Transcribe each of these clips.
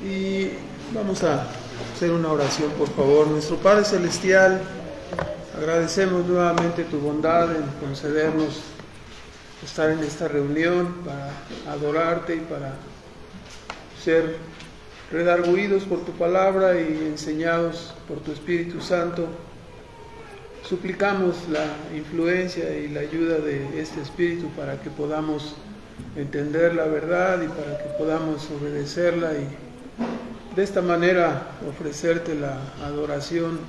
Y vamos a hacer una oración, por favor. Nuestro Padre Celestial, agradecemos nuevamente tu bondad en concedernos estar en esta reunión para adorarte y para ser redarguidos por tu palabra y enseñados por tu Espíritu Santo. Suplicamos la influencia y la ayuda de este Espíritu para que podamos entender la verdad y para que podamos obedecerla y de esta manera ofrecerte la adoración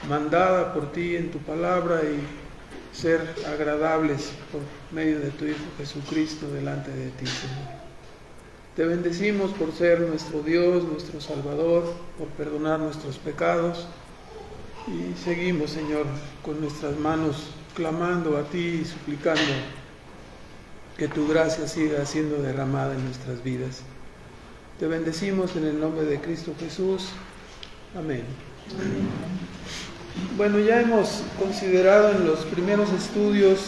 mandada por ti en tu palabra y ser agradables por medio de tu Hijo Jesucristo delante de ti, Señor. Te bendecimos por ser nuestro Dios, nuestro Salvador, por perdonar nuestros pecados y seguimos, Señor, con nuestras manos clamando a ti y suplicando que tu gracia siga siendo derramada en nuestras vidas. Te bendecimos en el nombre de Cristo Jesús. Amén. Bueno, ya hemos considerado en los primeros estudios,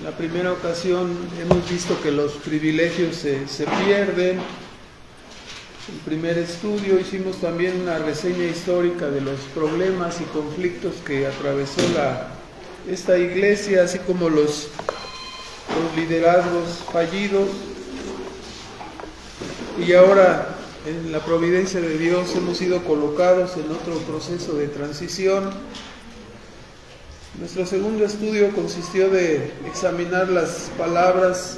la primera ocasión hemos visto que los privilegios se pierden. El primer estudio hicimos también una reseña histórica de los problemas y conflictos que atravesó esta iglesia, así como los liderazgos fallidos. Y ahora, en la providencia de Dios, hemos sido colocados en otro proceso de transición. Nuestro segundo estudio consistió de examinar las palabras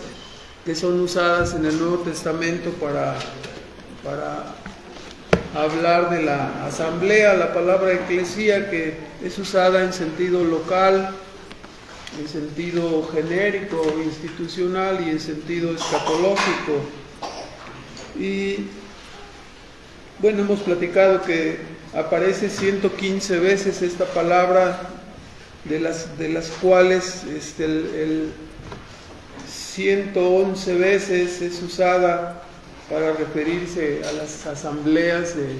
que son usadas en el Nuevo Testamento para hablar de la asamblea, la palabra eclesía, que es usada en sentido local, en sentido genérico, institucional y en sentido escatológico. Y bueno, hemos platicado que aparece 115 veces esta palabra, de las cuales el 111 veces es usada para referirse a las asambleas del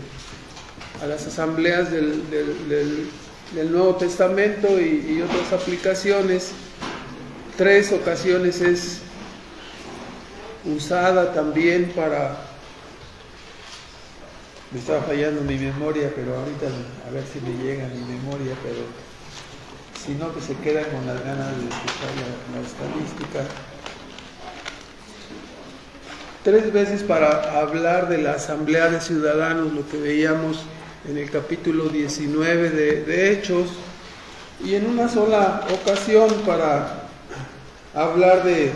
Nuevo Testamento y otras aplicaciones. 3 ocasiones es usada también para... Me estaba fallando mi memoria, pero ahorita a ver si me llega mi memoria, pero si no, que se queda con las ganas de escuchar la estadística. 3 veces para hablar de la Asamblea de Ciudadanos, lo que veíamos en el capítulo 19 de Hechos, y en una sola ocasión para hablar en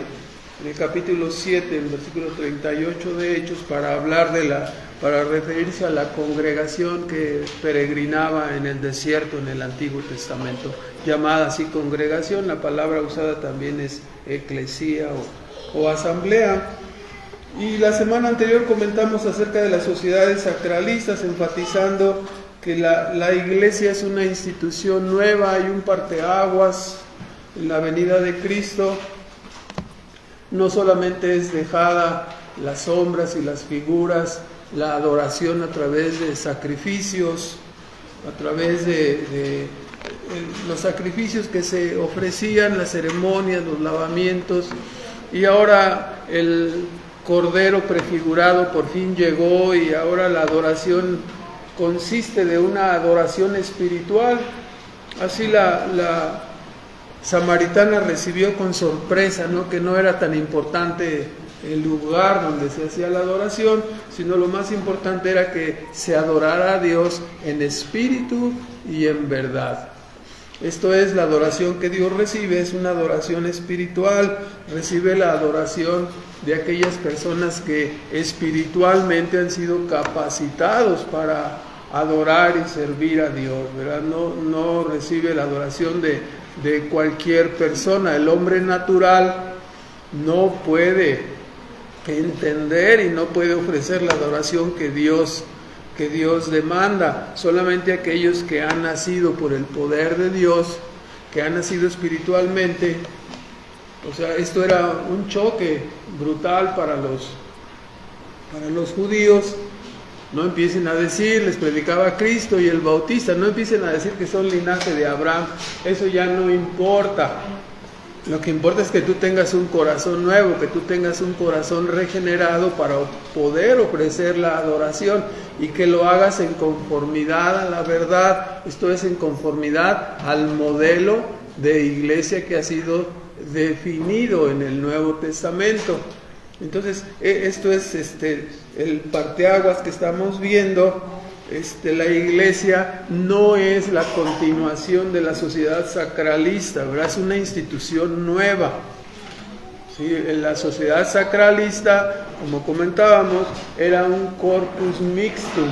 el capítulo 7, el versículo 38 de Hechos, para referirse a la congregación que peregrinaba en el desierto en el Antiguo Testamento, llamada así congregación. La palabra usada también es eclesía o asamblea. Y la semana anterior comentamos acerca de las sociedades sacralistas, enfatizando que la iglesia es una institución nueva, hay un parteaguas en la venida de Cristo. No solamente es dejada las sombras y las figuras, la adoración a través de sacrificios, a través de los sacrificios que se ofrecían, las ceremonias, los lavamientos, y ahora el Cordero prefigurado por fin llegó, y ahora la adoración consiste de una adoración espiritual. Así la samaritana recibió con sorpresa, ¿no?, que no era tan importante el lugar donde se hacía la adoración, sino lo más importante era que se adorara a Dios en espíritu y en verdad. Esto es, la adoración que Dios recibe es una adoración espiritual, recibe la adoración de aquellas personas que espiritualmente han sido capacitados para adorar y servir a Dios, ¿verdad? No recibe la adoración de cualquier persona. El hombre natural no puede entender y no puede ofrecer la adoración que Dios demanda. Solamente aquellos que han nacido por el poder de Dios, que han nacido espiritualmente. O sea, esto era un choque brutal para los judíos. No empiecen a decir, les predicaba Cristo y el Bautista, no empiecen a decir que son linaje de Abraham, eso ya no importa. Lo que importa es que tú tengas un corazón nuevo, que tú tengas un corazón regenerado para poder ofrecer la adoración y que lo hagas en conformidad a la verdad, esto es, en conformidad al modelo de iglesia que ha sido definido en el Nuevo Testamento. Entonces, esto es el parteaguas que estamos viendo. La iglesia no es la continuación de la sociedad sacralista, ¿verdad? Es una institución nueva. ¿Sí? La sociedad sacralista, como comentábamos, era un corpus mixtum.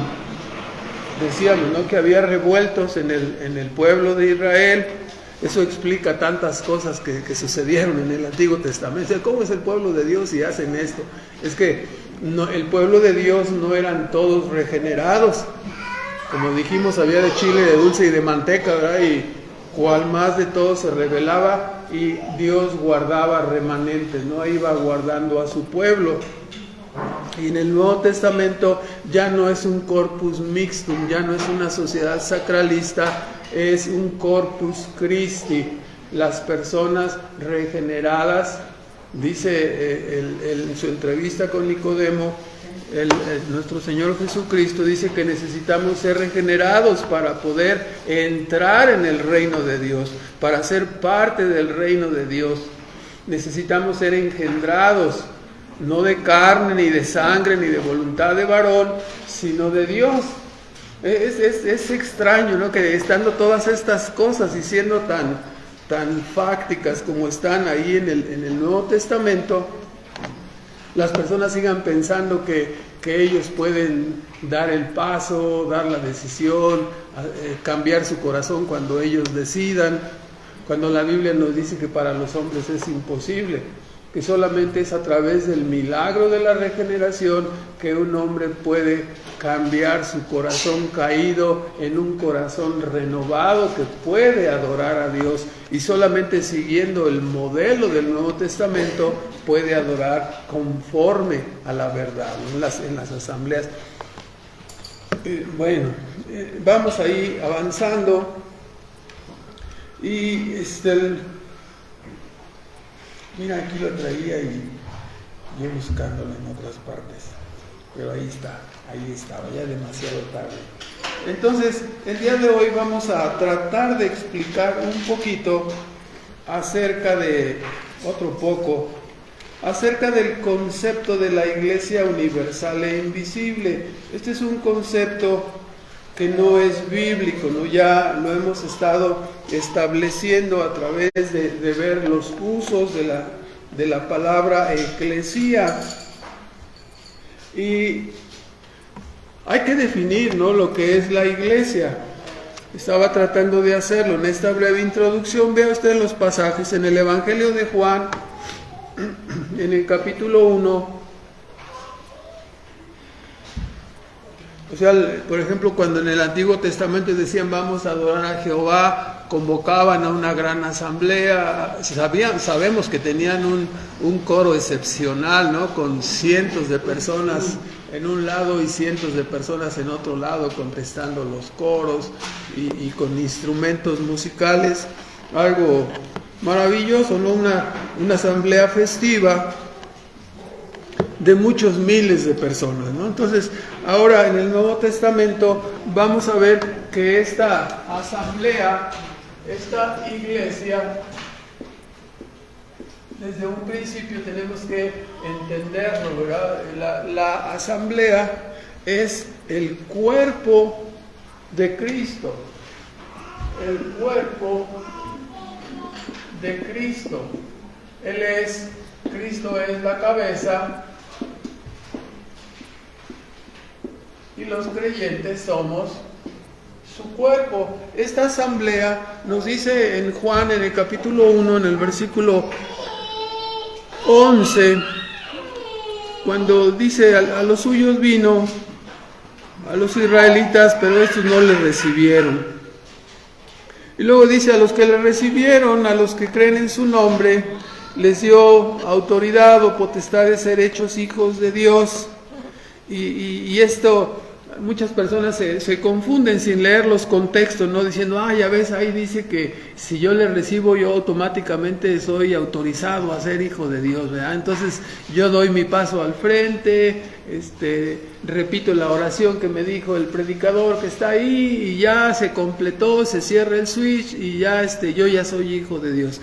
Decíamos, ¿no?, que había revueltos en el pueblo de Israel. Eso explica tantas cosas que sucedieron en el Antiguo Testamento. ¿Cómo es el pueblo de Dios y hacen esto? Es que el pueblo de Dios no eran todos regenerados. Como dijimos, había de chile, de dulce y de manteca, ¿verdad? Y cual más de todos se rebelaba y Dios guardaba remanentes, ¿no? Iba guardando a su pueblo. Y en el Nuevo Testamento ya no es un corpus mixtum, ya no es una sociedad sacralista, es un corpus Christi. Las personas regeneradas, dice en su entrevista con Nicodemo, nuestro Señor Jesucristo dice que necesitamos ser regenerados para poder entrar en el reino de Dios, para ser parte del reino de Dios. Necesitamos ser engendrados, no de carne, ni de sangre, ni de voluntad de varón, sino de Dios. Es extraño, ¿no?, que estando todas estas cosas y siendo tan fácticas como están ahí en el Nuevo Testamento, las personas sigan pensando que ellos pueden dar el paso, dar la decisión, cambiar su corazón cuando ellos decidan, cuando la Biblia nos dice que para los hombres es imposible, que solamente es a través del milagro de la regeneración que un hombre puede cambiar su corazón caído en un corazón renovado que puede adorar a Dios, y solamente siguiendo el modelo del Nuevo Testamento puede adorar conforme a la verdad en las asambleas. Vamos ahí avanzando y mira, aquí lo traía y yo buscándolo en otras partes, pero ahí estaba, ya demasiado tarde. Entonces, el día de hoy vamos a tratar de explicar un poquito acerca del concepto de la Iglesia universal e invisible. Este es un concepto que no es bíblico, ¿no? Ya lo hemos estado estableciendo a través de ver los usos de la palabra eclesía. Y hay que definir, ¿no?, lo que es la iglesia. Estaba tratando de hacerlo en esta breve introducción. Vea usted los pasajes en el Evangelio de Juan, en el capítulo 1. O sea, por ejemplo, cuando en el Antiguo Testamento decían vamos a adorar a Jehová, convocaban a una gran asamblea. Sabemos que tenían un coro excepcional, ¿no?, con cientos de personas en un lado y cientos de personas en otro lado contestando los coros y con instrumentos musicales. Algo maravilloso, ¿no? Una asamblea festiva de muchos miles de personas, ¿no? Entonces, ahora en el Nuevo Testamento vamos a ver que esta asamblea, esta iglesia, desde un principio tenemos que entenderlo, ¿verdad? La asamblea es el cuerpo de Cristo, el cuerpo de Cristo. Cristo es la cabeza, y los creyentes somos su cuerpo. Esta asamblea nos dice en Juan, en el capítulo 1, en el versículo 11, cuando dice a los suyos vino, a los israelitas, pero estos no le recibieron. Y luego dice, a los que le recibieron, a los que creen en su nombre, les dio autoridad o potestad de ser hechos hijos de Dios. Y esto muchas personas se confunden sin leer los contextos, ¿no? Diciendo, ya ves, ahí dice que si yo le recibo, yo automáticamente soy autorizado a ser hijo de Dios, ¿verdad? Entonces yo doy mi paso al frente, repito la oración que me dijo el predicador que está ahí, y ya se completó, se cierra el switch, y ya yo ya soy hijo de Dios.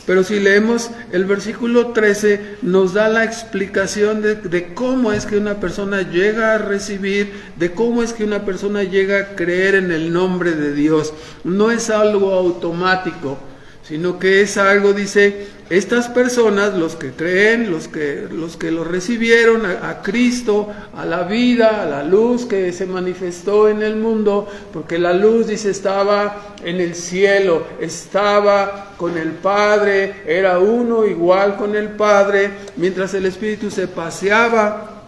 Pero si leemos el versículo 13, nos da la explicación de cómo es que una persona llega a recibir, de cómo es que una persona llega a creer en el nombre de Dios. No es algo automático, sino que es algo, dice, estas personas, los que creen, los que lo recibieron a Cristo, a la vida, a la luz que se manifestó en el mundo, porque la luz, dice, estaba en el cielo, estaba con el Padre, era uno igual con el Padre, mientras el Espíritu se paseaba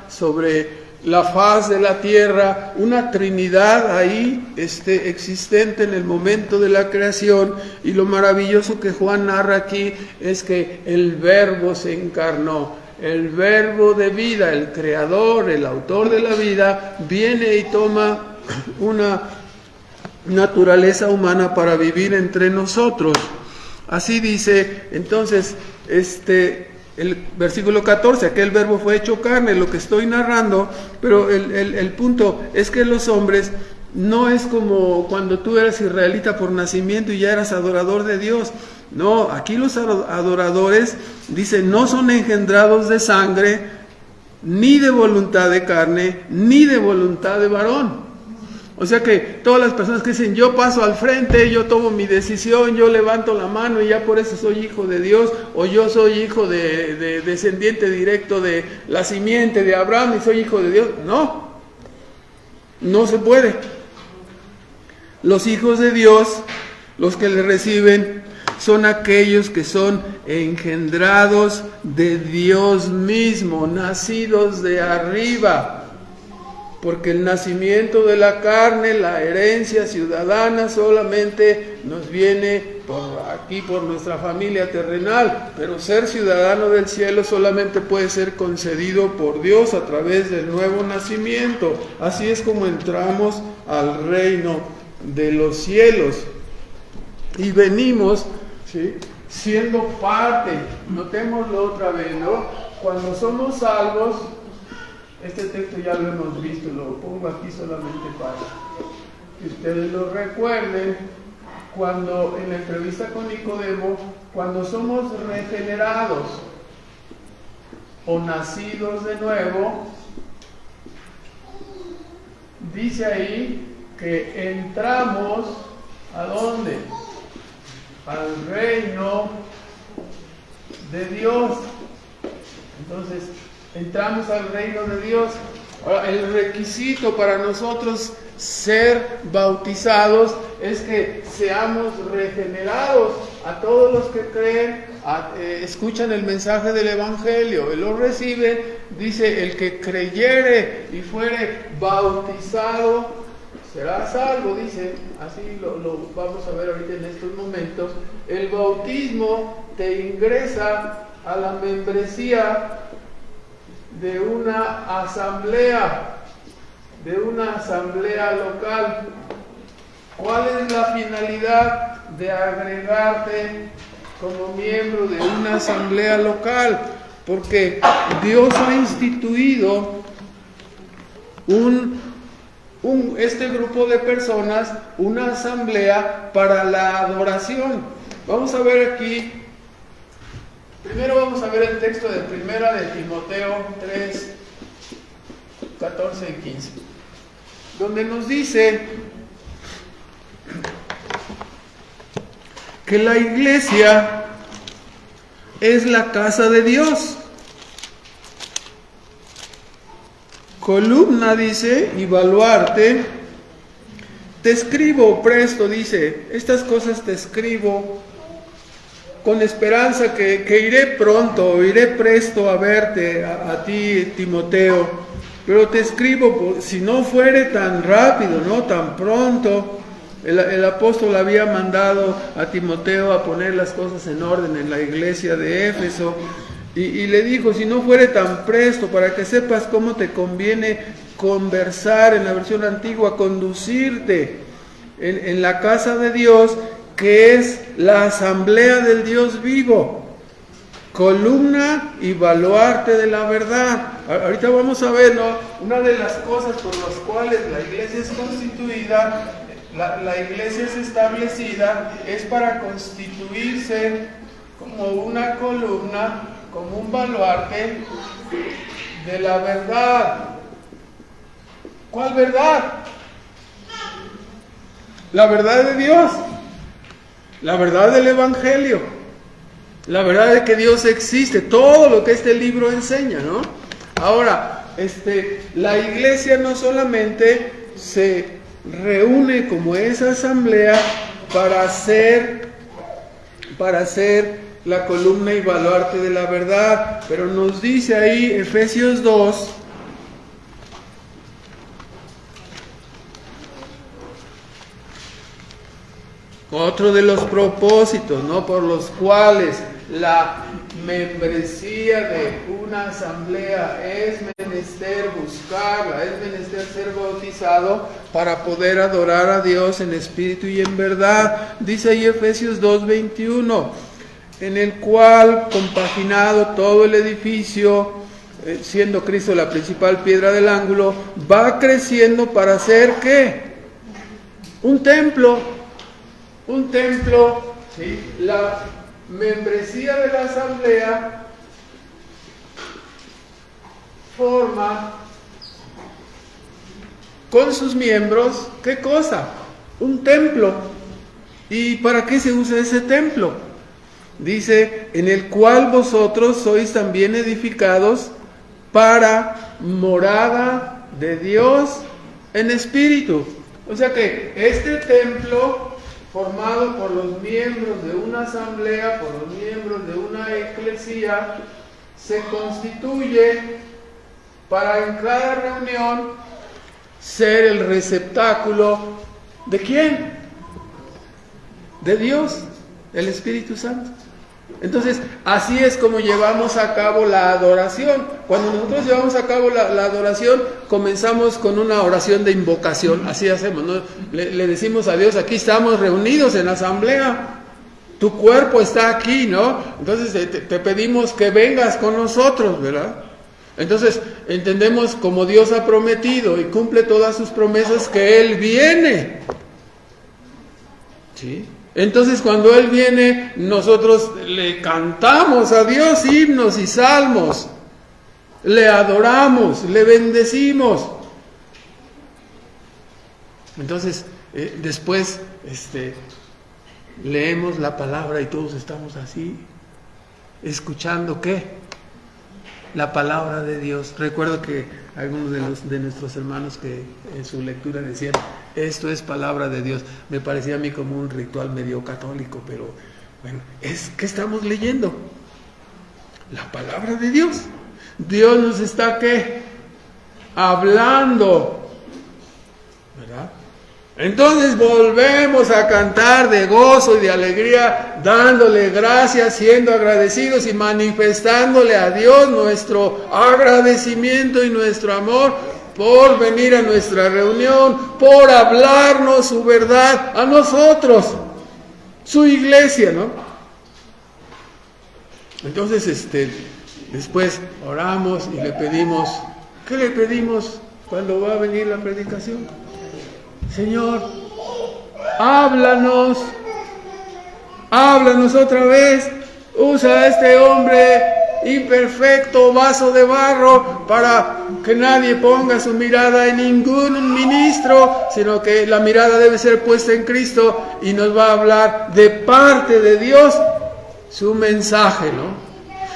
sobre la faz de la tierra, una Trinidad ahí existente en el momento de la creación. Y lo maravilloso que Juan narra aquí es que el Verbo se encarnó, el Verbo de vida, el Creador, el autor de la vida, viene y toma una naturaleza humana para vivir entre nosotros. Así dice entonces el versículo 14, aquel verbo fue hecho carne, lo que estoy narrando, pero el punto es que los hombres no es como cuando tú eras israelita por nacimiento y ya eras adorador de Dios. No, aquí los adoradores, dice, no son engendrados de sangre, ni de voluntad de carne, ni de voluntad de varón. O sea que todas las personas que dicen, yo paso al frente, yo tomo mi decisión, yo levanto la mano y ya por eso soy hijo de Dios, o yo soy hijo de descendiente directo de la simiente de Abraham y soy hijo de Dios. No se puede. Los hijos de Dios, los que le reciben, son aquellos que son engendrados de Dios mismo, nacidos de arriba. Porque el nacimiento de la carne, la herencia ciudadana, solamente nos viene por nuestra familia terrenal, pero ser ciudadano del cielo solamente puede ser concedido por Dios a través del nuevo nacimiento. Así es como entramos al reino de los cielos y venimos, ¿sí?, siendo parte. Notémoslo otra vez, ¿no? Cuando somos salvos, este texto ya lo hemos visto, lo pongo aquí solamente para que ustedes lo recuerden. Cuando en la entrevista con Nicodemo, cuando somos regenerados o nacidos de nuevo, dice ahí que entramos, ¿a dónde? Al reino de Dios. Entonces, entramos al reino de Dios. Ahora, el requisito para nosotros ser bautizados es que seamos regenerados. A todos los que creen, escuchan el mensaje del Evangelio, lo reciben, dice, el que creyere y fuere bautizado será salvo, dice, así lo vamos a ver ahorita en estos momentos. El bautismo te ingresa a la membresía de una asamblea local. ¿Cuál es la finalidad de agregarte como miembro de una asamblea local? Porque Dios ha instituido este grupo de personas, una asamblea para la adoración. Vamos a ver aquí. Primero vamos a ver el texto de primera de Timoteo 3, 14 y 15, donde nos dice que la iglesia es la casa de Dios. Columna, dice, y baluarte. Te escribo presto, dice, estas cosas te escribo con esperanza que iré pronto, iré presto a verte, a ti, Timoteo. Pero te escribo, si no fuere tan rápido, no tan pronto. El apóstol había mandado a Timoteo a poner las cosas en orden en la iglesia de Éfeso. Y le dijo, si no fuere tan presto, para que sepas cómo te conviene conversar, en la versión antigua, conducirte en la casa de Dios, que es la asamblea del Dios vivo, columna y baluarte de la verdad. Ahorita vamos a ver, ¿no? Una de las cosas por las cuales la iglesia es constituida, la iglesia es establecida, es para constituirse como una columna, como un baluarte de la verdad. ¿Cuál verdad? La verdad de Dios, la verdad del Evangelio, la verdad de que Dios existe, todo lo que este libro enseña, ¿no? Ahora, la iglesia no solamente se reúne como esa asamblea para hacer la columna y baluarte de la verdad, pero nos dice ahí Efesios 2, otro de los propósitos, ¿no?, por los cuales la membresía de una asamblea es menester buscarla, es menester ser bautizado para poder adorar a Dios en espíritu y en verdad. Dice ahí Efesios 2:21, en el cual, compaginado todo el edificio, siendo Cristo la principal piedra del ángulo, va creciendo para ser, ¿qué? Un templo, ¿sí? La membresía de la asamblea forma con sus miembros, ¿qué cosa? Un templo. ¿Y para qué se usa ese templo? Dice, en el cual vosotros sois también edificados para morada de Dios en espíritu. O sea que este templo, formado por los miembros de una asamblea, por los miembros de una eclesía, se constituye para en cada reunión ser el receptáculo ¿de quién? De Dios, el Espíritu Santo. Entonces, así es como llevamos a cabo la adoración. Cuando nosotros llevamos a cabo la adoración, comenzamos con una oración de invocación. Así hacemos, ¿no? Le decimos a Dios, aquí estamos reunidos en asamblea. Tu cuerpo está aquí, ¿no? Entonces te pedimos que vengas con nosotros, ¿verdad? Entonces, entendemos como Dios ha prometido y cumple todas sus promesas que Él viene. ¿Sí? Entonces cuando Él viene, nosotros le cantamos a Dios himnos y salmos, le adoramos, le bendecimos. Entonces, después leemos la palabra y todos estamos así, escuchando ¿qué? La palabra de Dios. Recuerdo que algunos de nuestros hermanos que en su lectura decían, esto es palabra de Dios. Me parecía a mí como un ritual medio católico, pero bueno, ¿qué estamos leyendo? La palabra de Dios. Dios nos está ¿qué? Hablando, ¿verdad? Entonces volvemos a cantar de gozo y de alegría, dándole gracias, siendo agradecidos y manifestándole a Dios nuestro agradecimiento y nuestro amor por venir a nuestra reunión, por hablarnos su verdad a nosotros, su iglesia, ¿no? Entonces, después oramos y le pedimos, ¿qué le pedimos cuando va a venir la predicación? Señor, háblanos otra vez, usa a este hombre imperfecto, vaso de barro, para que nadie ponga su mirada en ningún ministro, sino que la mirada debe ser puesta en Cristo y nos va a hablar de parte de Dios su mensaje, ¿no?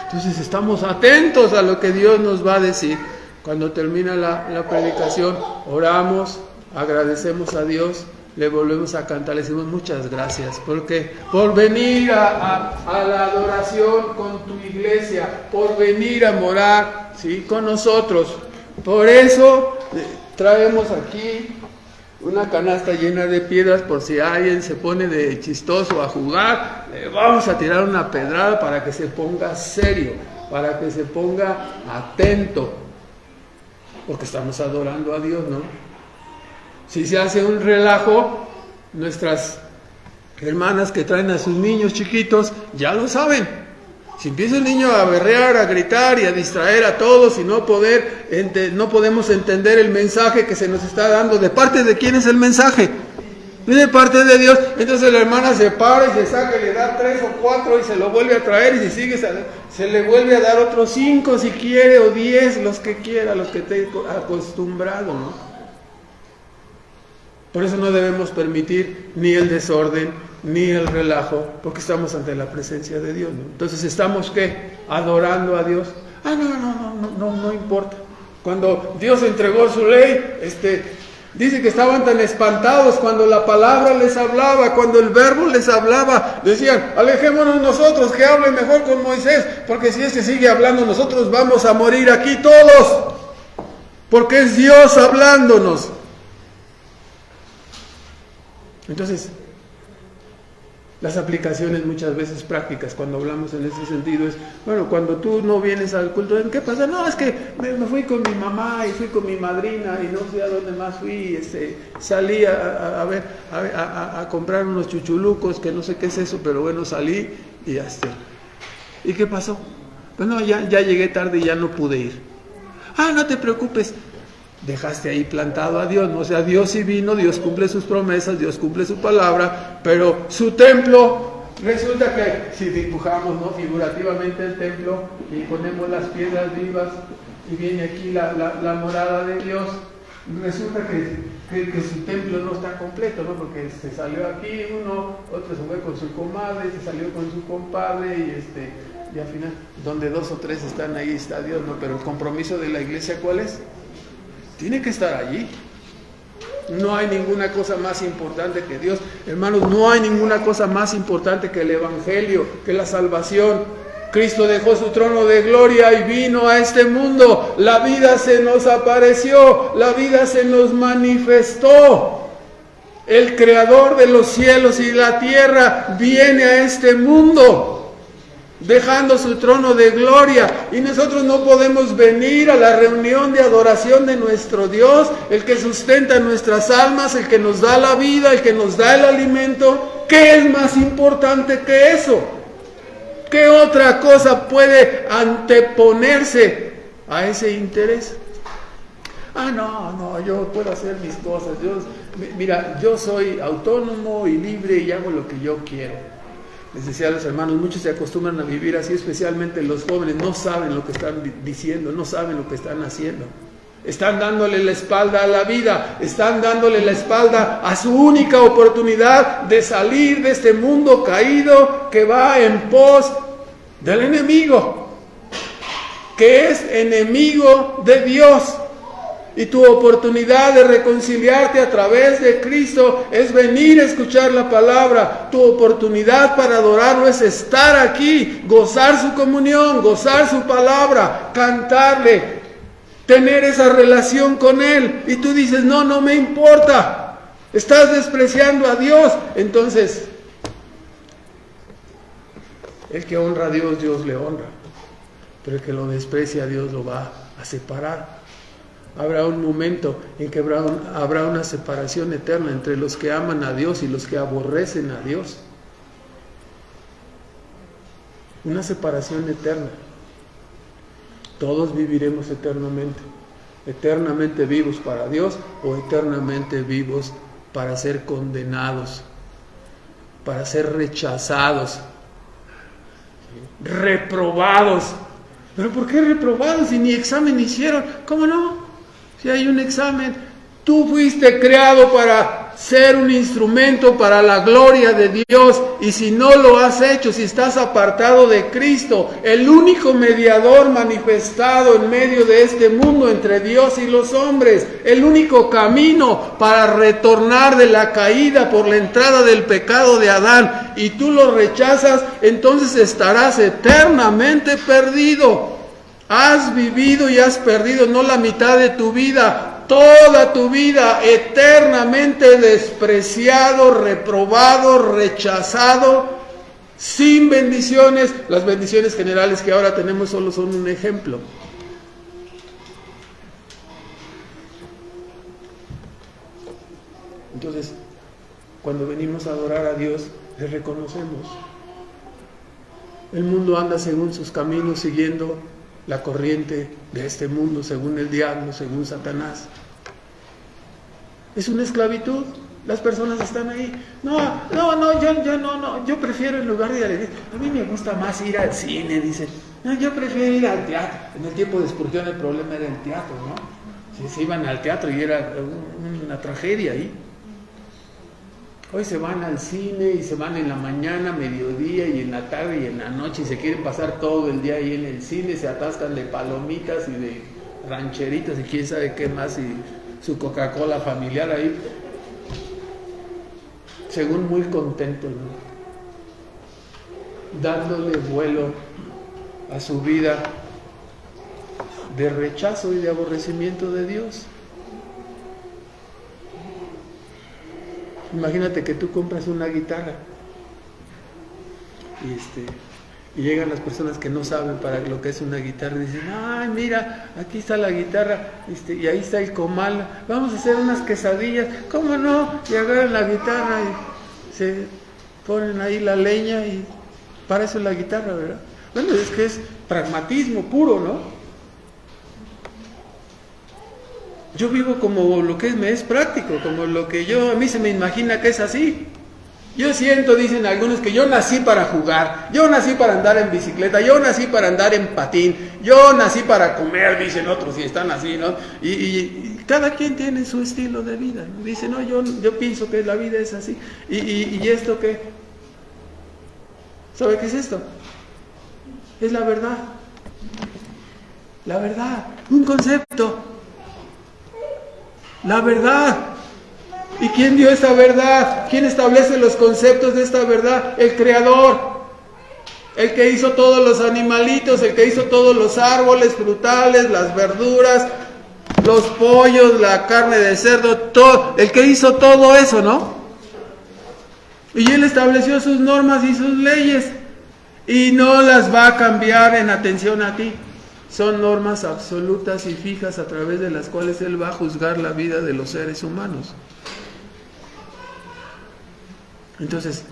Entonces estamos atentos a lo que Dios nos va a decir. Cuando termina la predicación, oramos, agradecemos a Dios, le volvemos a cantar, le decimos muchas gracias, porque por venir a la adoración con tu iglesia, por venir a morar, ¿sí?, con nosotros. Por eso traemos aquí una canasta llena de piedras, por si alguien se pone de chistoso a jugar, le vamos a tirar una pedrada para que se ponga serio. para que se ponga atento, porque estamos adorando a Dios, ¿no? Si se hace un relajo, nuestras hermanas que traen a sus niños chiquitos ya lo saben. Si empieza el niño a berrear, a gritar y a distraer a todos y no podemos entender el mensaje que se nos está dando, ¿de parte de quién es el mensaje? De parte de Dios. Entonces la hermana se para y se saca y le da 3 o 4 y se lo vuelve a traer, y si sigue se le vuelve a dar otros 5 si quiere, o 10, los que quiera, los que esté acostumbrado, ¿no? Por eso no debemos permitir ni el desorden ni el relajo, porque estamos ante la presencia de Dios, ¿no? Entonces, ¿estamos qué? Adorando a Dios. No importa. Cuando Dios entregó su ley, dice que estaban tan espantados cuando la palabra les hablaba, cuando el verbo les hablaba, decían, alejémonos nosotros, que hable mejor con Moisés, porque si sigue hablando, nosotros vamos a morir aquí todos, porque es Dios hablándonos. Entonces, las aplicaciones muchas veces prácticas cuando hablamos en ese sentido es, bueno, cuando tú no vienes al culto, ¿qué pasa? No, es que me fui con mi mamá y fui con mi madrina y no sé a dónde más fui, salí a comprar unos chuchulucos, que no sé qué es eso, pero bueno, salí y ya está. ¿Y qué pasó? Pues no, ya llegué tarde y ya no pude ir. No te preocupes. Dejaste ahí plantado a Dios, ¿no? O sea, Dios sí vino, Dios cumple sus promesas, Dios cumple su palabra, pero su templo, resulta que si dibujamos, ¿no?, figurativamente el templo y ponemos las piedras vivas y viene aquí la morada de Dios, resulta que su templo no está completo, ¿no? Porque se salió aquí uno, otro se fue con su comadre, se salió con su compadre y al final, donde 2 o 3 están, ahí está Dios, ¿no? Pero el compromiso de la iglesia, ¿cuál es? Tiene que estar allí. No hay ninguna cosa más importante que Dios. Hermanos, no hay ninguna cosa más importante que el Evangelio, que la salvación. Cristo dejó su trono de gloria y vino a este mundo. La vida se nos apareció, la vida se nos manifestó. El Creador de los cielos y la tierra viene a este mundo, dejando su trono de gloria, y nosotros no podemos venir a la reunión de adoración de nuestro Dios, el que sustenta nuestras almas, el que nos da la vida, el que nos da el alimento. ¿Qué es más importante que eso? ¿Qué otra cosa puede anteponerse a ese interés? No, yo puedo hacer mis cosas, yo soy autónomo y libre y hago lo que yo quiero. Les decía a los hermanos, muchos se acostumbran a vivir así, especialmente los jóvenes, no saben lo que están diciendo, no saben lo que están haciendo. Están dándole la espalda a la vida, están dándole la espalda a su única oportunidad de salir de este mundo caído que va en pos del enemigo, que es enemigo de Dios. Y tu oportunidad de reconciliarte a través de Cristo es venir a escuchar la palabra. Tu oportunidad para adorarlo es estar aquí, gozar su comunión, gozar su palabra, cantarle, tener esa relación con Él. Y tú dices, no me importa, estás despreciando a Dios. Entonces, el que honra a Dios, Dios le honra. Pero el que lo desprecia, Dios lo va a separar. Habrá un momento en que habrá una separación eterna entre los que aman a Dios y los que aborrecen a Dios. Una separación eterna. Todos viviremos eternamente vivos para Dios o eternamente vivos para ser condenados, para ser rechazados, reprobados. ¿Pero por qué reprobados si ni examen hicieron? ¿Cómo no? Si hay un examen, tú fuiste creado para ser un instrumento para la gloria de Dios, y si no lo has hecho, si estás apartado de Cristo, el único mediador manifestado en medio de este mundo entre Dios y los hombres, el único camino para retornar de la caída por la entrada del pecado de Adán, y tú lo rechazas, entonces estarás eternamente perdido. Has vivido y has perdido no la mitad de tu vida, toda tu vida, eternamente despreciado, reprobado, rechazado sin bendiciones. Las bendiciones generales que ahora tenemos solo son un ejemplo. Entonces, cuando venimos a adorar a Dios, le reconocemos. El mundo anda según sus caminos, siguiendo la corriente de este mundo, según el diablo, según Satanás. Es una esclavitud. Las personas están ahí. Yo prefiero, en lugar de ir a la iglesia, a mí me gusta más ir al cine, dicen. No, yo prefiero ir al teatro. En el tiempo de Spurgeon el problema era el teatro, ¿no? Se iban al teatro y era una tragedia ahí. Hoy se van al cine y se van en la mañana, mediodía y en la tarde y en la noche y se quieren pasar todo el día ahí en el cine, se atascan de palomitas y de rancheritas y quién sabe qué más y su Coca-Cola familiar ahí, según muy contentos, ¿no? Dándole vuelo a su vida de rechazo y de aborrecimiento de Dios. Imagínate que tú compras una guitarra y llegan las personas que no saben para lo que es una guitarra y dicen, ay, mira, aquí está la guitarra y ahí está el comal, vamos a hacer unas quesadillas, ¿cómo no? Y agarran la guitarra y se ponen ahí la leña y para eso es la guitarra, ¿verdad? Bueno, es que es pragmatismo puro, ¿no? Yo vivo como lo que me es práctico, como lo que a mí se me imagina que es así. Yo siento, dicen algunos, que yo nací para jugar, yo nací para andar en bicicleta, yo nací para andar en patín, yo nací para comer, dicen otros, y están así, ¿no? Y cada quien tiene su estilo de vida, ¿no? Dice, no, yo pienso que la vida es así. ¿Y esto qué? ¿Sabe qué es esto? Es la verdad. La verdad, un concepto. La verdad. ¿Y quién dio esta verdad? ¿Quién establece los conceptos de esta verdad? El Creador. El que hizo todos los animalitos, el que hizo todos los árboles frutales, las verduras, los pollos, la carne de cerdo, todo. El que hizo todo eso, ¿no? Y Él estableció sus normas y sus leyes. Y no las va a cambiar en atención a ti. Son normas absolutas y fijas a través de las cuales Él va a juzgar la vida de los seres humanos. Entonces,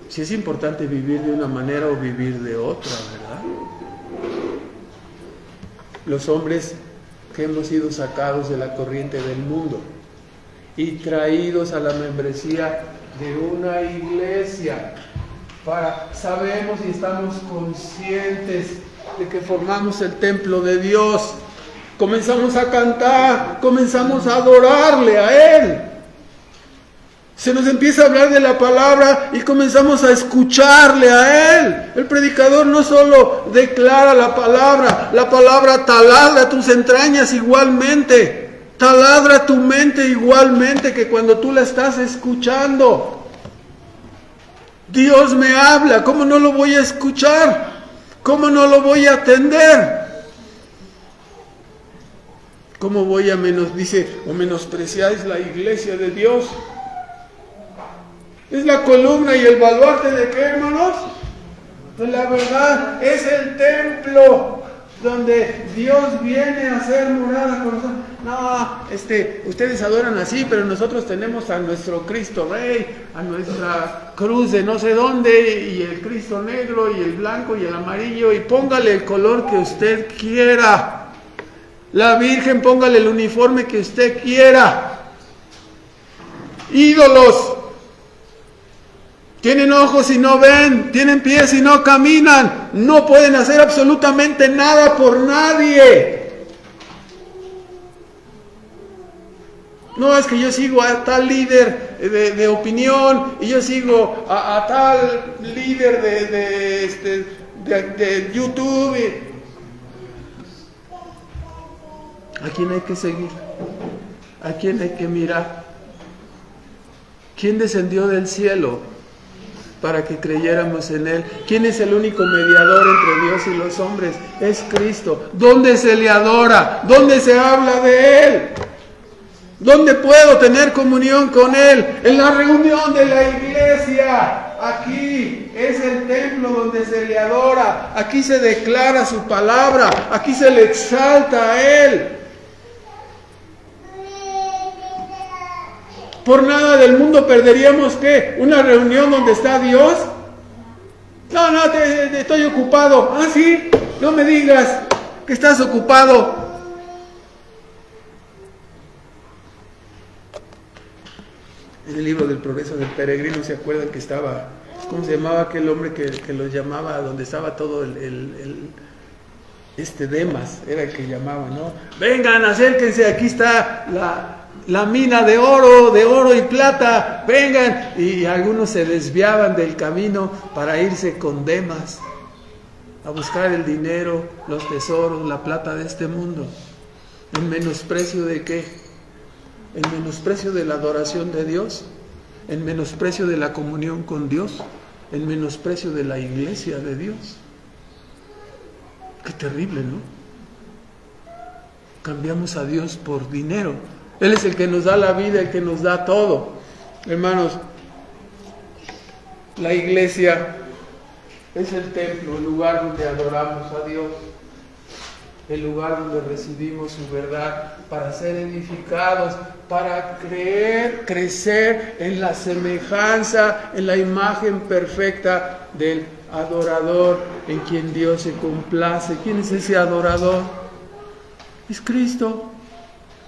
si es importante vivir de una manera o vivir de otra, ¿verdad? Los hombres que hemos sido sacados de la corriente del mundo y traídos a la membresía de una iglesia, sabemos y estamos conscientes de que formamos el templo de Dios. Comenzamos a cantar, comenzamos a adorarle a Él. Se nos empieza a hablar de la palabra y comenzamos a escucharle a Él. El predicador no solo declara la palabra taladra tus entrañas igualmente, taladra tu mente igualmente que cuando tú la estás escuchando. Dios me habla, ¿cómo no lo voy a escuchar? ¿Cómo no lo voy a atender? ¿Cómo voy a menospreciáis la iglesia de Dios? Es la columna y el baluarte de ¿qué, hermanos? De la verdad, es el templo donde Dios viene a hacer morada con nosotros. No, ustedes adoran así, pero nosotros tenemos a nuestro Cristo Rey, a nuestra cruz de no sé dónde, y el Cristo negro, y el blanco, y el amarillo, y póngale el color que usted quiera. La Virgen, póngale el uniforme que usted quiera. Ídolos. Tienen ojos y no ven, tienen pies y no caminan, no pueden hacer absolutamente nada por nadie. No, es que yo sigo a tal líder de opinión y yo sigo a tal líder de YouTube. ¿A quién hay que seguir? ¿A quién hay que mirar? ¿Quién descendió del cielo para que creyéramos en Él? ¿Quién es el único mediador entre Dios y los hombres? Es Cristo. ¿Dónde se le adora? ¿Dónde se habla de Él? ¿Dónde puedo tener comunión con Él? En la reunión de la iglesia. Aquí es el templo donde se le adora. Aquí se declara su palabra. Aquí se le exalta a Él. Por nada del mundo perderíamos, ¿qué? ¿Una reunión donde está Dios? No, estoy ocupado. Ah, sí, no me digas que estás ocupado. En el libro del progreso del peregrino, ¿se acuerdan que estaba, cómo se llamaba aquel hombre que los llamaba, donde estaba todo Demas, era el que llamaba, ¿no? Vengan, acérquense, aquí está la mina de oro y plata, vengan. Y algunos se desviaban del camino para irse con Demas a buscar el dinero, los tesoros, la plata de este mundo. ¿En menosprecio de qué? En menosprecio de la adoración de Dios, en menosprecio de la comunión con Dios, en menosprecio de la iglesia de Dios. Qué terrible, ¿no? Cambiamos a Dios por dinero. Él es el que nos da la vida, el que nos da todo. Hermanos, la iglesia es el templo, el lugar donde adoramos a Dios, el lugar donde recibimos su verdad para ser edificados, para crecer en la semejanza, en la imagen perfecta del adorador en quien Dios se complace. ¿Quién es ese adorador? Es Cristo.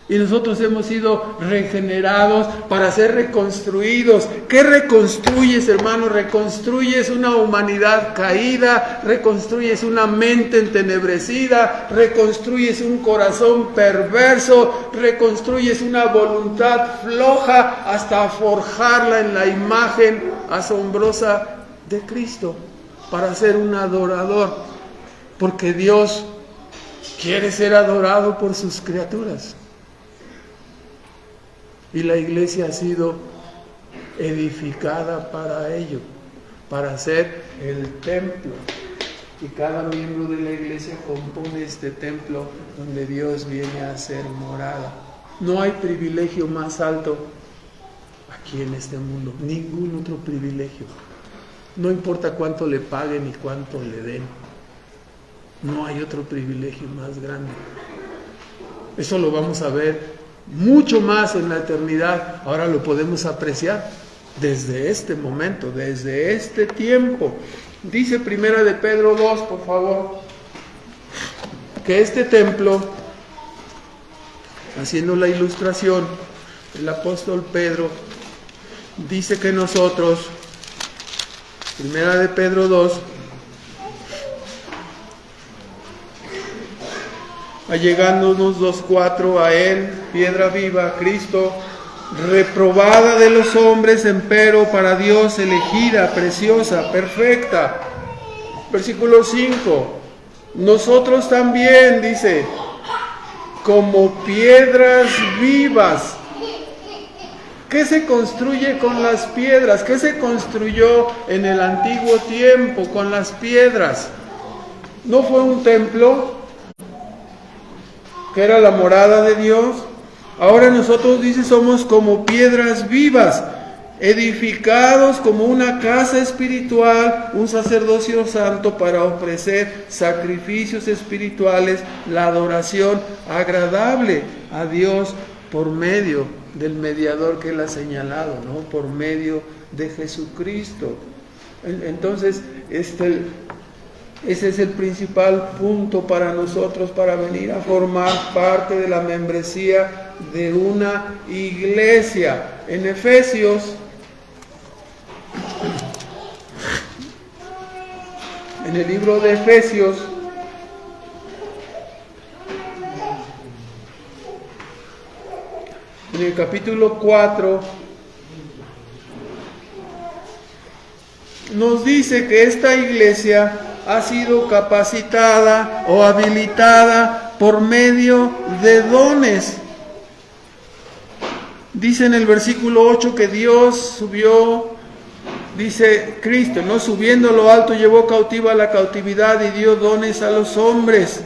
Y nosotros hemos sido regenerados para ser reconstruidos. ¿Qué reconstruyes, hermano? Reconstruyes una humanidad caída, reconstruyes una mente entenebrecida, reconstruyes un corazón perverso, reconstruyes una voluntad floja hasta forjarla en la imagen asombrosa de Cristo para ser un adorador. Porque Dios quiere ser adorado por sus criaturas. Y la iglesia ha sido edificada para ello, para ser el templo. Y cada miembro de la iglesia compone este templo donde Dios viene a ser morada. No hay privilegio más alto aquí en este mundo, ningún otro privilegio. No importa cuánto le paguen y cuánto le den. No hay otro privilegio más grande. Eso lo vamos a ver mucho más en la eternidad. Ahora lo podemos apreciar desde este momento, desde este tiempo. Dice Primera de Pedro 2, por favor, que este templo, haciendo la ilustración, el apóstol Pedro dice que nosotros, Primera de Pedro 2, allegándonos 2:4 a Él, piedra viva, Cristo, reprobada de los hombres, empero para Dios elegida, preciosa, perfecta. Versículo 5, nosotros también, dice, como piedras vivas. ¿Qué se construye con las piedras? ¿Qué se construyó en el antiguo tiempo con las piedras? ¿No fue un templo que era la morada de Dios? Ahora nosotros, dice, somos como piedras vivas, edificados como una casa espiritual, un sacerdocio santo para ofrecer sacrificios espirituales, la adoración agradable a Dios por medio del mediador que Él ha señalado, ¿no? Por medio de Jesucristo. Entonces, ese es el principal punto para nosotros, para venir a formar parte de la membresía de una iglesia. En Efesios, en el libro de Efesios, en el capítulo 4, nos dice que esta iglesia ha sido capacitada o habilitada por medio de dones. Dice en el versículo 8 que Dios subió, dice Cristo, ¿no? Subiendo a lo alto llevó cautiva la cautividad y dio dones a los hombres.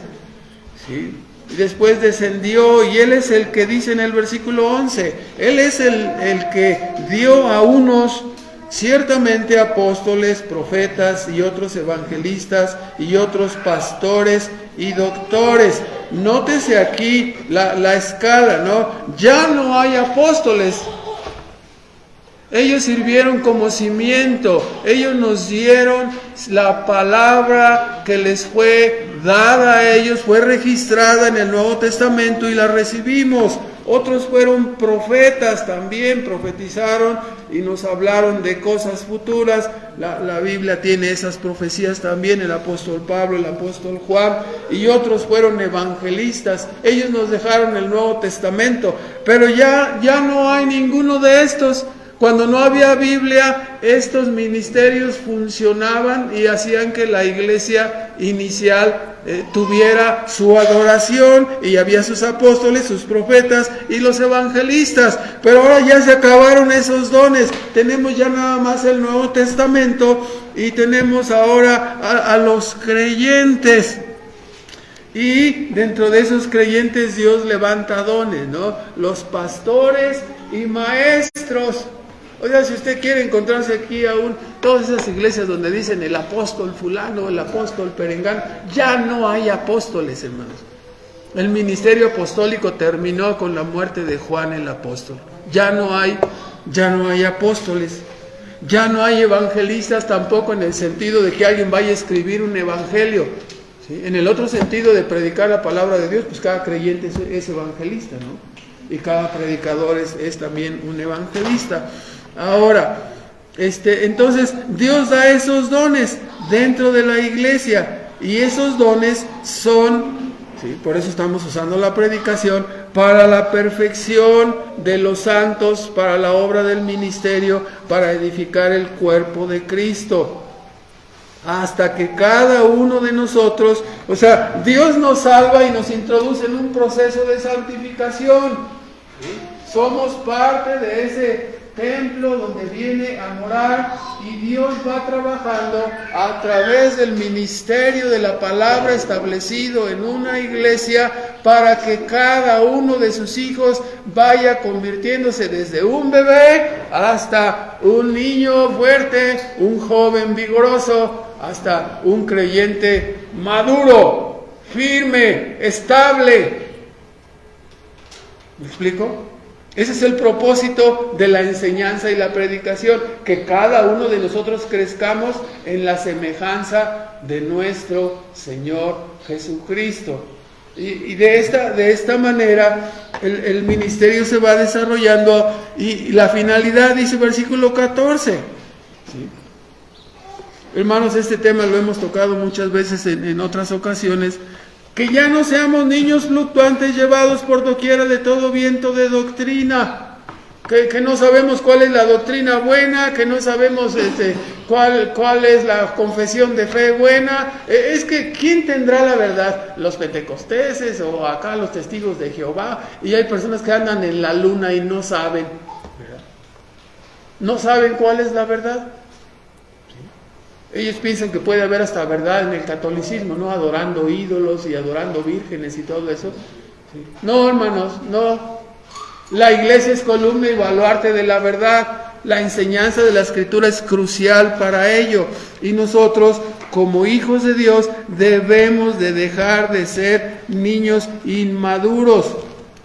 ¿Sí? y después descendió, y Él es el que dice en el versículo 11, Él es el que dio a unos ciertamente apóstoles, profetas y otros evangelistas y otros pastores y doctores. Nótese aquí la escala, ¿no? Ya no hay apóstoles. Ellos sirvieron como cimiento, ellos nos dieron la palabra que les fue dada a ellos, fue registrada en el Nuevo Testamento y la recibimos. Otros fueron profetas también, profetizaron y nos hablaron de cosas futuras. La Biblia tiene esas profecías también, el apóstol Pablo, el apóstol Juan, y otros fueron evangelistas. Ellos nos dejaron el Nuevo Testamento, pero ya no hay ninguno de estos. Cuando no había Biblia, estos ministerios funcionaban y hacían que la iglesia inicial tuviera su adoración, y había sus apóstoles, sus profetas y los evangelistas. Pero ahora ya se acabaron esos dones. Tenemos ya nada más el Nuevo Testamento y tenemos ahora a los creyentes. Y dentro de esos creyentes Dios levanta dones, ¿no? Los pastores y maestros. O sea, si usted quiere encontrarse aquí aún todas esas iglesias donde dicen el apóstol fulano, el apóstol perengano, ya no hay apóstoles, hermanos. El ministerio apostólico terminó con la muerte de Juan el apóstol. Ya no hay apóstoles. Ya no hay evangelistas tampoco, en el sentido de que alguien vaya a escribir un evangelio, ¿sí? En el otro sentido de predicar la palabra de Dios, pues cada creyente es evangelista, ¿no? Y cada predicador es también un evangelista. Ahora, entonces Dios da esos dones dentro de la iglesia, y esos dones son, ¿sí? Por eso estamos usando la predicación, para la perfección de los santos, para la obra del ministerio, para edificar el cuerpo de Cristo, hasta que cada uno de nosotros, o sea, Dios nos salva y nos introduce en un proceso de santificación, ¿sí? Somos parte de ese templo donde viene a morar, y Dios va trabajando a través del ministerio de la palabra establecido en una iglesia, para que cada uno de sus hijos vaya convirtiéndose desde un bebé hasta un niño fuerte, un joven vigoroso, hasta un creyente maduro, firme, estable. ¿Me explico? Ese es el propósito de la enseñanza y la predicación, que cada uno de nosotros crezcamos en la semejanza de nuestro Señor Jesucristo. Y de esta manera el ministerio se va desarrollando, y la finalidad, dice versículo 14. ¿Sí? Hermanos, este tema lo hemos tocado muchas veces en otras ocasiones. Que ya no seamos niños fluctuantes, llevados por doquiera de todo viento de doctrina, que no sabemos cuál es la doctrina buena, que no sabemos cuál es la confesión de fe buena. Es que ¿quién tendrá la verdad? ¿Los pentecosteses o acá los testigos de Jehová? Y hay personas que andan en la luna y no saben, ¿verdad? No saben cuál es la verdad. Ellos piensan que puede haber hasta verdad en el catolicismo, ¿no? Adorando ídolos y adorando vírgenes y todo eso. ¿Sí? No, hermanos, no. La iglesia es columna y baluarte de la verdad. La enseñanza de la Escritura es crucial para ello. Y nosotros, como hijos de Dios, debemos de dejar de ser niños inmaduros.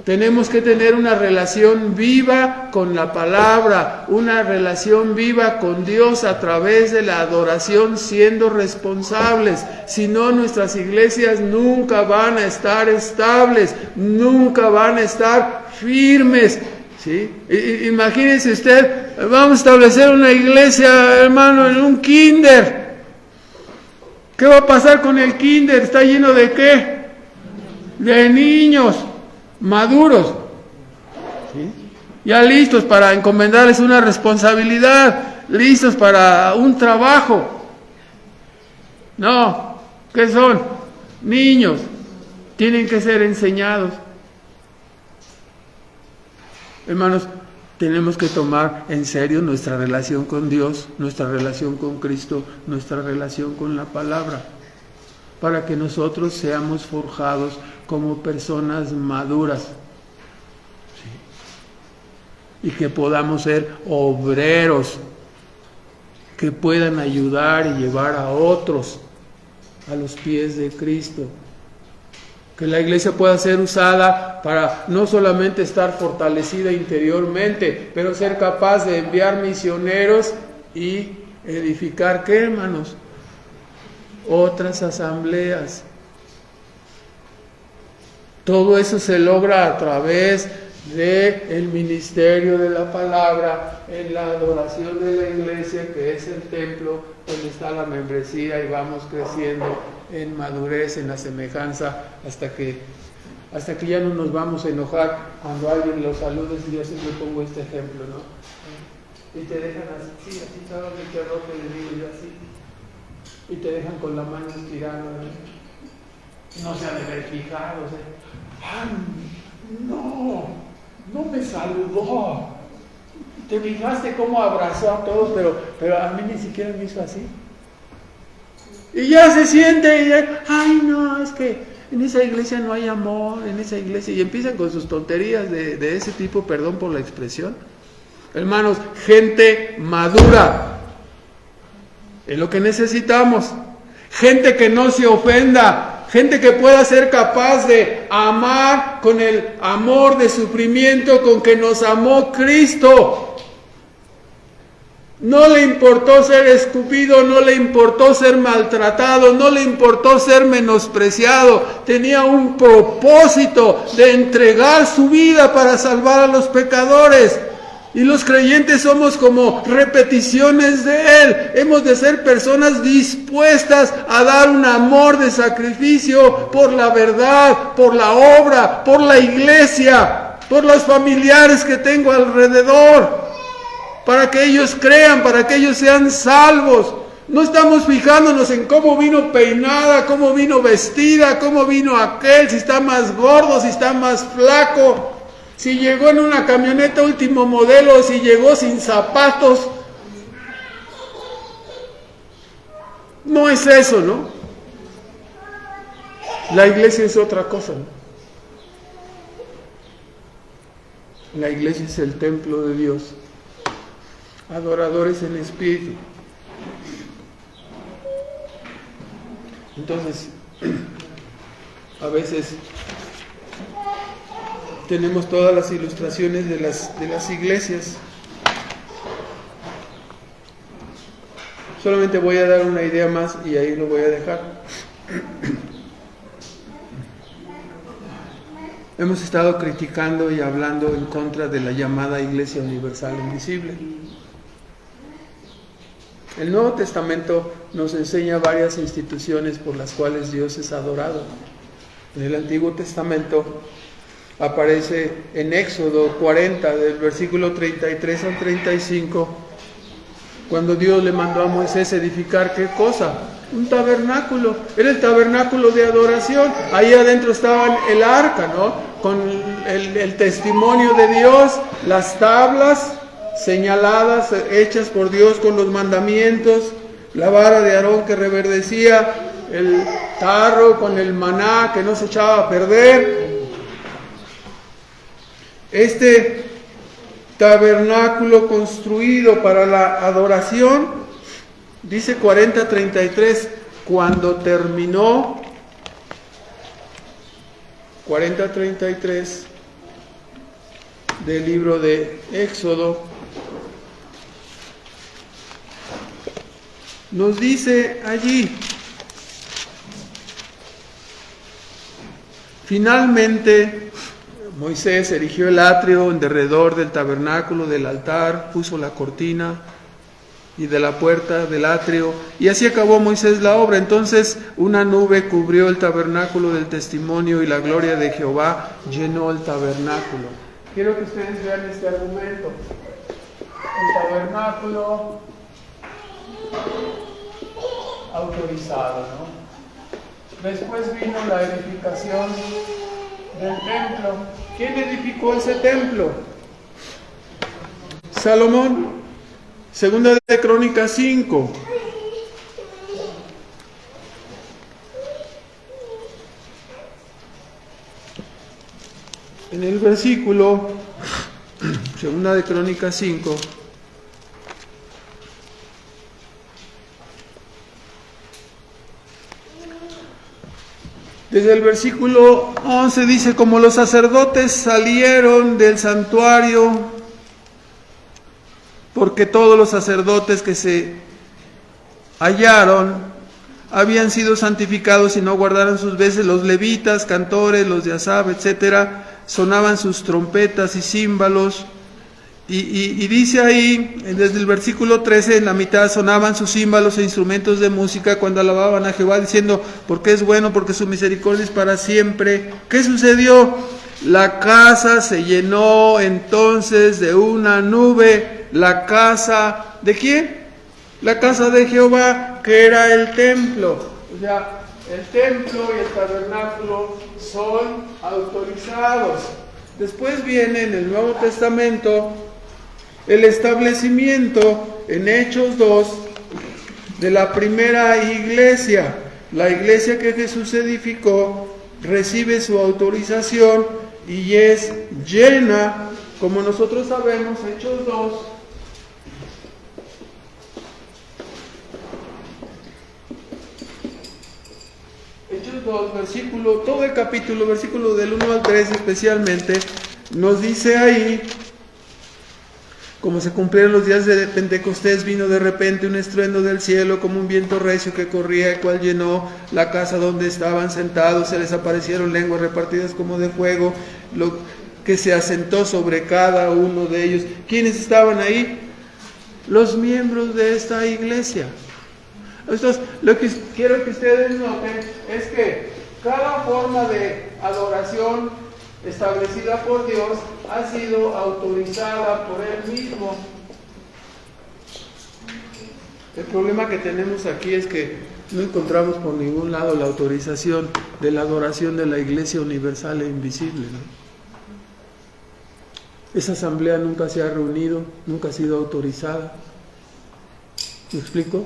Tenemos que tener una relación viva con la palabra, una relación viva con Dios a través de la adoración, siendo responsables. Si no, nuestras iglesias nunca van a estar estables, nunca van a estar firmes. ¿Sí? Imagínense usted, vamos a establecer una iglesia, hermano, en un kinder. ¿Qué va a pasar con el kinder? ¿Está lleno de qué? De niños maduros, ¿sí? Ya listos para encomendarles una responsabilidad, listos para un trabajo. No, ¿qué son? Niños, tienen que ser enseñados. Hermanos, tenemos que tomar en serio nuestra relación con Dios, nuestra relación con Cristo, nuestra relación con la palabra, para que nosotros seamos forjados como personas maduras. ¿Sí? Y que podamos ser obreros que puedan ayudar y llevar a otros a los pies de Cristo. Que la iglesia pueda ser usada para no solamente estar fortalecida interiormente, pero ser capaz de enviar misioneros y edificar, ¿qué, hermanos? Otras asambleas. Todo eso se logra a través del ministerio de la palabra, en la adoración de la iglesia, que es el templo donde está la membresía, y vamos creciendo en madurez, en la semejanza, hasta que ya no nos vamos a enojar cuando alguien los salude. Y yo siempre pongo este ejemplo, ¿no? Y te dejan así, sí, así, ¿sabes de qué ropa le digo yo así? Y te dejan con la mano estirada, no se han de ver fijados, ¡ay, no me saludó! Te fijaste cómo abrazó a todos, pero a mí ni siquiera me hizo así. Y ya se siente, y ya, ¡ay, no! Es que en esa iglesia no hay amor, en esa iglesia. Y empiezan con sus tonterías de ese tipo, perdón por la expresión. Hermanos, gente madura es lo que necesitamos. Gente que no se ofenda. Gente que pueda ser capaz de amar con el amor de sufrimiento con que nos amó Cristo. No le importó ser escupido, no le importó ser maltratado, no le importó ser menospreciado. Tenía un propósito de entregar su vida para salvar a los pecadores. Y los creyentes somos como repeticiones de Él. Hemos de ser personas dispuestas a dar un amor de sacrificio por la verdad, por la obra, por la iglesia, por los familiares que tengo alrededor, para que ellos crean, para que ellos sean salvos. No estamos fijándonos en cómo vino peinada, cómo vino vestida, cómo vino aquel, si está más gordo, si está más flaco. Si llegó en una camioneta último modelo, si llegó sin zapatos. No es eso, ¿no? La iglesia es otra cosa, ¿no? La iglesia es el templo de Dios. Adoradores en espíritu. Entonces, a veces tenemos todas las ilustraciones de las iglesias. Solamente voy a dar una idea más y ahí lo voy a dejar. Hemos estado criticando y hablando en contra de la llamada Iglesia Universal Invisible. El Nuevo Testamento nos enseña varias instituciones por las cuales Dios es adorado. En el Antiguo Testamento aparece en Éxodo 40, del versículo 33 al 35, cuando Dios le mandó a Moisés edificar, ¿qué cosa? Un tabernáculo. Era el tabernáculo de adoración. Ahí adentro estaba el arca, ¿no? Con el testimonio de Dios, las tablas señaladas, hechas por Dios con los mandamientos, la vara de Aarón que reverdecía, el tarro con el maná que no se echaba a perder. Este tabernáculo construido para la adoración, dice 40:33, cuando terminó, 40:33 del libro de Éxodo, nos dice allí, finalmente Moisés erigió el atrio en derredor del tabernáculo, del altar, puso la cortina y de la puerta del atrio, y así acabó Moisés la obra. Entonces una nube cubrió el tabernáculo del testimonio y la gloria de Jehová llenó el tabernáculo. Quiero que ustedes vean este argumento. El tabernáculo autorizado, ¿no? Después vino la edificación del templo. ¿Quién edificó ese templo? Salomón. Segunda de Crónicas 5. en el versículo, segunda de Crónicas 5, desde el versículo 11 dice: como los sacerdotes salieron del santuario, porque todos los sacerdotes que se hallaron habían sido santificados y no guardaron sus veces, los levitas, cantores, los de Asaf, etcétera, sonaban sus trompetas y címbalos. Y dice ahí, desde el versículo 13, en la mitad, sonaban sus címbalos e instrumentos de música cuando alababan a Jehová, diciendo: porque es bueno, porque su misericordia es para siempre. ¿Qué sucedió? La casa se llenó entonces de una nube. ¿La casa de quién? La casa de Jehová, que era el templo. O sea, el templo y el tabernáculo son autorizados. Después viene en el Nuevo Testamento el establecimiento en Hechos 2 de la primera iglesia. La iglesia que Jesús edificó recibe su autorización y es llena, como nosotros sabemos, Hechos 2. Hechos 2, versículo, todo el capítulo, versículo del 1 al 3 especialmente, nos dice ahí: como se cumplieron los días de Pentecostés, vino de repente un estruendo del cielo como un viento recio que corría, el cual llenó la casa donde estaban sentados. Se les aparecieron lenguas repartidas como de fuego, lo que se asentó sobre cada uno de ellos. ¿Quiénes estaban ahí? Los miembros de esta iglesia. Entonces, lo que quiero que ustedes noten es que cada forma de adoración establecida por Dios ha sido autorizada por Él mismo. El problema que tenemos aquí es que no encontramos por ningún lado la autorización de la adoración de la Iglesia Universal e Invisible, ¿no? Esa asamblea nunca se ha reunido, nunca ha sido autorizada. ¿Me explico?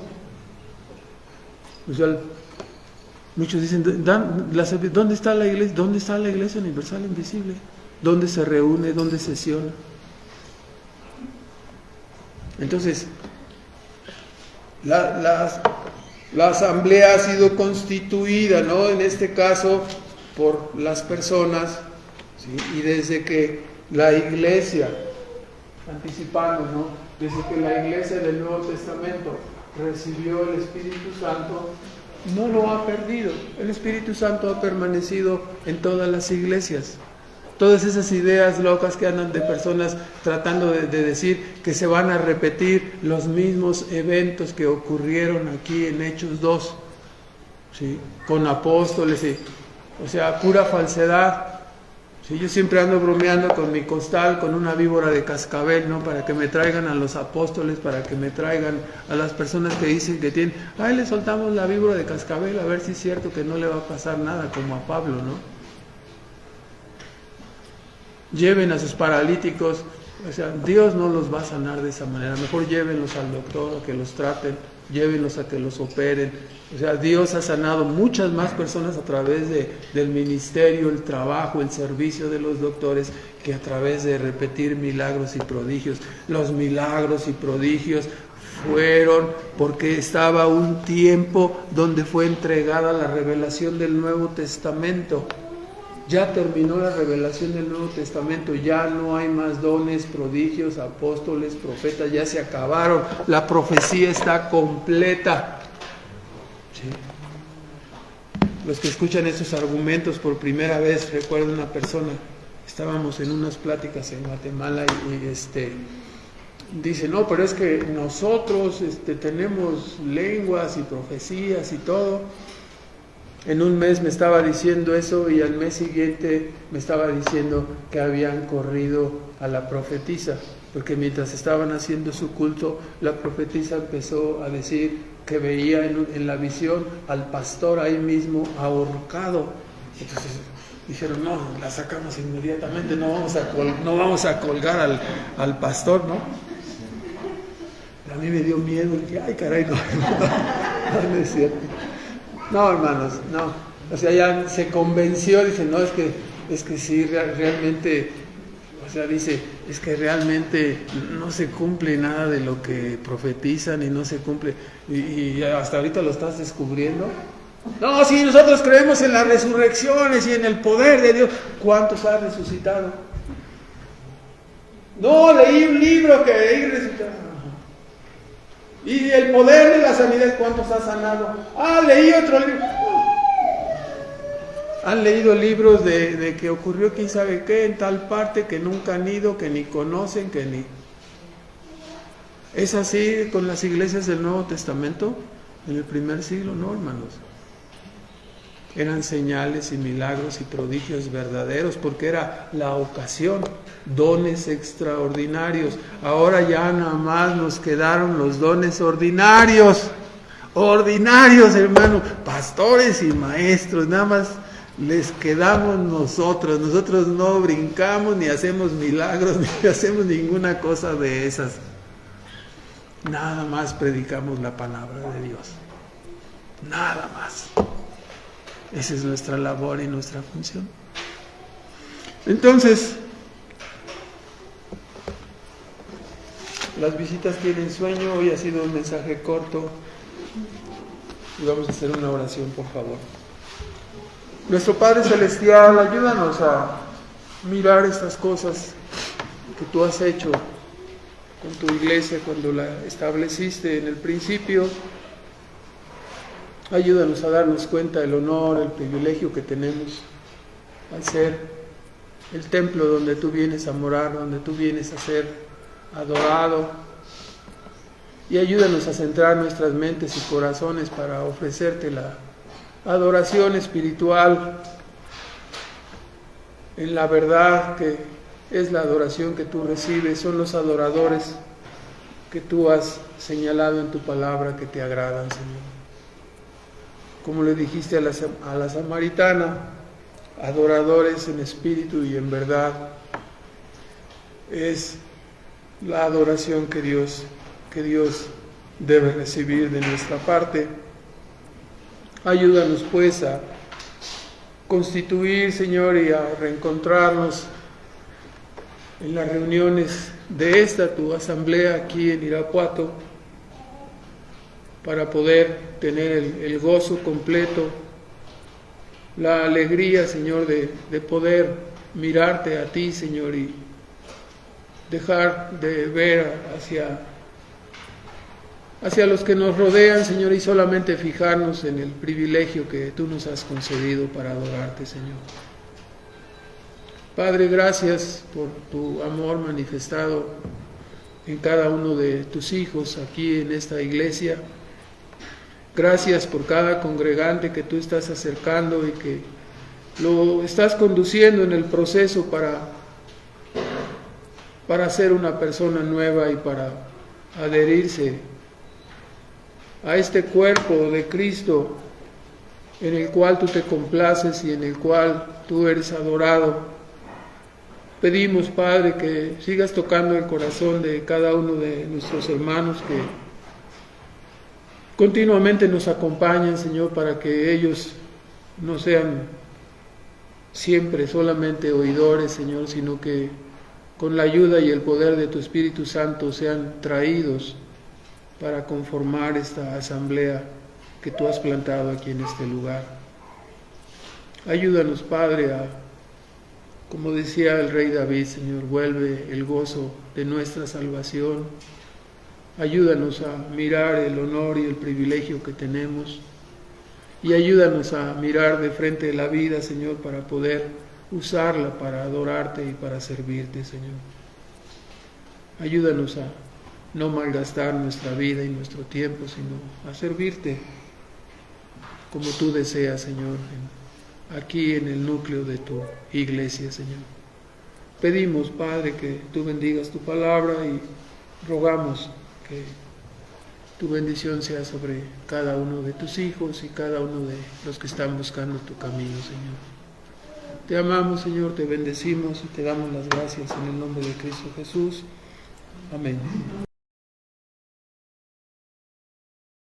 O sea, muchos dicen: ¿dónde está la iglesia? ¿Dónde está la Iglesia Universal Invisible? ¿Dónde se reúne? ¿Dónde sesiona? Entonces, la asamblea ha sido constituida, ¿no? En este caso, por las personas, ¿sí? Y desde que la iglesia, anticipando, ¿no? Desde que la iglesia del Nuevo Testamento recibió el Espíritu Santo, no lo ha perdido. El Espíritu Santo ha permanecido en todas las iglesias. Todas esas ideas locas que andan de personas tratando de decir que se van a repetir los mismos eventos que ocurrieron aquí en Hechos 2, ¿sí? Con apóstoles, o sea, pura falsedad. Sí, yo siempre ando bromeando con mi costal, con una víbora de cascabel, ¿no? Para que me traigan a los apóstoles, para que me traigan a las personas que dicen que tienen: ay, le soltamos la víbora de cascabel, a ver si es cierto que no le va a pasar nada, como a Pablo, ¿no? Lleven a sus paralíticos, o sea, Dios no los va a sanar de esa manera. Mejor llévenlos al doctor a que los traten, llévenlos a que los operen. O sea, Dios ha sanado muchas más personas a través del ministerio, el trabajo, el servicio de los doctores, que a través de repetir milagros y prodigios. Los milagros y prodigios fueron porque estaba un tiempo donde fue entregada la revelación del Nuevo Testamento. Ya terminó la revelación del Nuevo Testamento, ya no hay más dones, prodigios, apóstoles, profetas, ya se acabaron. La profecía está completa. ¿Sí? Los que escuchan esos argumentos por primera vez, recuerdo una persona, estábamos en unas pláticas en Guatemala y dice: no, pero es que nosotros tenemos lenguas y profecías y todo. En un mes me estaba diciendo eso y al mes siguiente me estaba diciendo que habían corrido a la profetisa, porque mientras estaban haciendo su culto, la profetisa empezó a decir que veía en la visión al pastor ahí mismo ahorcado. Entonces dijeron: no, la sacamos inmediatamente, no vamos a colgar al pastor, ¿no? A mí me dio miedo, dije: ay, caray, no es cierto. No, hermanos, no. O sea, ya se convenció, dice: no, es que es que sí, realmente, o sea, dice, es que realmente no se cumple nada de lo que profetizan y no se cumple, y hasta ahorita lo estás descubriendo. No, si nosotros creemos en las resurrecciones y en el poder de Dios, ¿cuántos han resucitado? No, leí un libro que ahí resucitaron. Y el poder de la sanidad, ¿cuántos ha sanado? Ah, leí otro libro. Han leído libros de que ocurrió quién sabe qué en tal parte que nunca han ido, que ni conocen, que ni... ¿Es así con las iglesias del Nuevo Testamento? En el primer siglo, no, hermanos. Eran señales y milagros y prodigios verdaderos, porque era la ocasión, dones extraordinarios. Ahora ya nada más nos quedaron los dones ordinarios, hermano, pastores y maestros, nada más les quedamos nosotros. Nosotros no brincamos, ni hacemos milagros, ni hacemos ninguna cosa de esas. Nada más predicamos la palabra de Dios, nada más. Esa es nuestra labor y nuestra función. Entonces, las visitas tienen sueño. Hoy ha sido un mensaje corto y vamos a hacer una oración, por favor. Nuestro Padre Celestial, ayúdanos a mirar estas cosas que tú has hecho con tu iglesia cuando la estableciste en el principio. Ayúdanos a darnos cuenta del honor, el privilegio que tenemos al ser el templo donde tú vienes a morar, donde tú vienes a ser adorado. Y ayúdanos a centrar nuestras mentes y corazones para ofrecerte la adoración espiritual en la verdad que es la adoración que tú recibes. Son los adoradores que tú has señalado en tu palabra que te agradan, Señor. Como le dijiste a la samaritana, adoradores en espíritu y en verdad. Es la adoración que Dios debe recibir de nuestra parte. Ayúdanos pues a constituir, Señor, y a reencontrarnos en las reuniones de esta tu asamblea aquí en Irapuato, para poder tener el gozo completo, la alegría, Señor, de poder mirarte a ti, Señor, y dejar de ver hacia los que nos rodean, Señor, y solamente fijarnos en el privilegio que tú nos has concedido para adorarte, Señor. Padre, gracias por tu amor manifestado en cada uno de tus hijos aquí en esta iglesia. Gracias por cada congregante que tú estás acercando y que lo estás conduciendo en el proceso para ser una persona nueva y para adherirse a este cuerpo de Cristo en el cual tú te complaces y en el cual tú eres adorado. Pedimos, Padre, que sigas tocando el corazón de cada uno de nuestros hermanos que continuamente nos acompañan, Señor, para que ellos no sean siempre solamente oidores, Señor, sino que con la ayuda y el poder de tu Espíritu Santo sean traídos para conformar esta asamblea que tú has plantado aquí en este lugar. Ayúdanos, Padre, como decía el rey David, Señor, vuelve el gozo de nuestra salvación. Ayúdanos a mirar el honor y el privilegio que tenemos y ayúdanos a mirar de frente la vida, Señor, para poder usarla para adorarte y para servirte, Señor. Ayúdanos a no malgastar nuestra vida y nuestro tiempo, sino a servirte como tú deseas, Señor, aquí en el núcleo de tu iglesia, Señor. Pedimos, Padre, que tú bendigas tu palabra y rogamos que tu bendición sea sobre cada uno de tus hijos y cada uno de los que están buscando tu camino, Señor. Te amamos, Señor, te bendecimos y te damos las gracias en el nombre de Cristo Jesús. Amén.